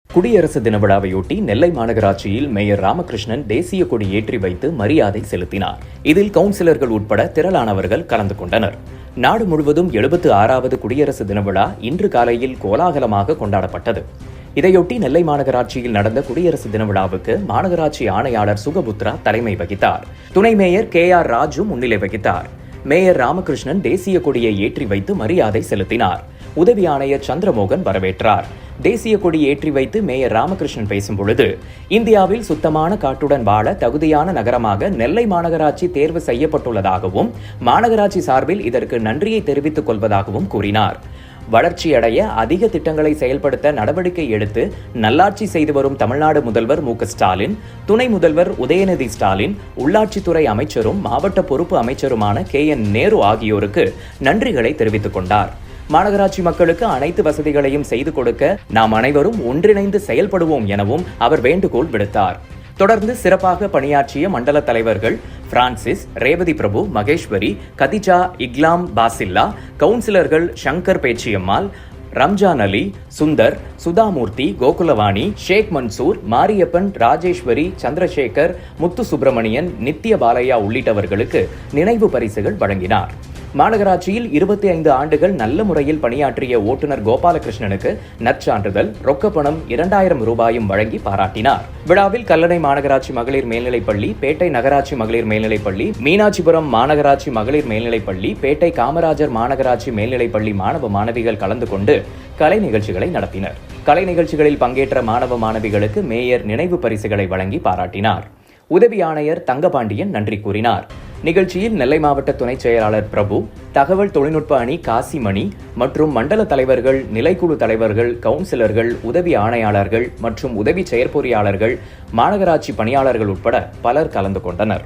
குடியரசு தின விழாவையொட்டி நெல்லை மாநகராட்சியில் மேயர் ராமகிருஷ்ணன் தேசிய கொடி ஏற்றி வைத்து மரியாதை செலுத்தினார். இதில் கவுன்சிலர்கள் உட்பட திரளானவர்கள் கலந்து கொண்டனர். நாடு முழுவதும் 76வது குடியரசு தின விழா இன்று காலையில் கோலாகலமாக கொண்டாடப்பட்டது. இதையொட்டி நெல்லை மாநகராட்சியில் நடந்த குடியரசு தின விழாவுக்கு மாநகராட்சி ஆணையாளர் சுகபுத்ரா தலைமை வகித்தார். துணை மேயர் KR ராஜு முன்னிலை வகித்தார். மேயர் ராமகிருஷ்ணன் தேசிய கொடியை ஏற்றி வைத்து மரியாதை செலுத்தினார். உதவி ஆணையர் சந்திரமோகன் வரவேற்றார். தேசிய கொடி ஏற்றி வைத்து மேயர் ராமகிருஷ்ணன் பேசும் பொழுது, இந்தியாவில் சுத்தமான காற்றுடன் வாழ தகுதியான நகரமாக நெல்லை மாநகராட்சி தேர்வு செய்யப்பட்டுள்ளதாகவும் மாநகராட்சி சார்பில் இதற்கு நன்றியை தெரிவித்துக் கொள்வதாகவும் கூறினார். வளர்ச்சியடைய அதிக திட்டங்களை செயல்படுத்த நடவடிக்கை எடுத்து நல்லாட்சி செய்து வரும் தமிழ்நாடு முதல்வர் மு.க. ஸ்டாலின், துணை முதல்வர் உதயநிதி ஸ்டாலின், உள்ளாட்சித்துறை அமைச்சரும் மாவட்ட பொறுப்பு அமைச்சருமான KN நேரு ஆகியோருக்கு நன்றிகளை தெரிவித்துக் கொண்டார். மாநகராட்சி மக்களுக்கு அனைத்து வசதிகளையும் செய்து கொடுக்க நாம் அனைவரும் ஒன்றிணைந்து செயல்படுவோம் எனவும் அவர் வேண்டுகோள் விடுத்தார். தொடர்ந்து சிறப்பாக பணியாற்றிய மண்டல தலைவர்கள் பிரான்சிஸ், ரேவதி பிரபு, மகேஸ்வரி, கதிஜா, இக்லாம் பாசில்லா, கவுன்சிலர்கள் சங்கர் பேச்சியம்மாள், ரம்ஜான் அலி, சுந்தர், சுதாமூர்த்தி, கோகுலவாணி, ஷேக் மன்சூர், மாரியப்பன், ராஜேஸ்வரி, சந்திரசேகர், முத்து சுப்பிரமணியன், நித்ய பாலையா உள்ளிட்டவர்களுக்கு நினைவு பரிசுகள் வழங்கினார். மாநகராட்சியில் 25 ஆண்டுகள் நல்ல முறையில் பணியாற்றிய ஓட்டுநர் கோபாலகிருஷ்ணனுக்கு நற்சான்றிதழ், ரொக்கப்பணம் 2000 ரூபாயும் வழங்கி பாராட்டினார். விழாவில் கல்லணை மாநகராட்சி மகளிர் மேல்நிலைப்பள்ளி, பேட்டை நகராட்சி மகளிர் மேல்நிலைப்பள்ளி, மீனாட்சிபுரம் மாநகராட்சி மகளிர் மேல்நிலைப்பள்ளி, பேட்டை காமராஜர் மாநகராட்சி மேல்நிலைப்பள்ளி மாணவ மாணவிகள் கலந்து கொண்டு கலை நிகழ்ச்சிகளை நடத்தினர். கலை நிகழ்ச்சிகளில் பங்கேற்ற மாணவ மாணவிகளுக்கு மேயர் நினைவு பரிசுகளை வழங்கி பாராட்டினார். உதவி ஆணையர் தங்கபாண்டியன் நன்றி கூறினார். நிகழ்ச்சியில் நெல்லை மாவட்ட துணை செயலாளர் பிரபு, தகவல் தொழில்நுட்ப அணி காசிமணி மற்றும் மண்டல தலைவர்கள், நிலைக்குழு தலைவர்கள், கவுன்சிலர்கள், உதவி ஆணையாளர்கள் மற்றும் உதவி செயற்பொறியாளர்கள், மாநகராட்சி பணியாளர்கள் உட்பட பலர் கலந்து கொண்டனர்.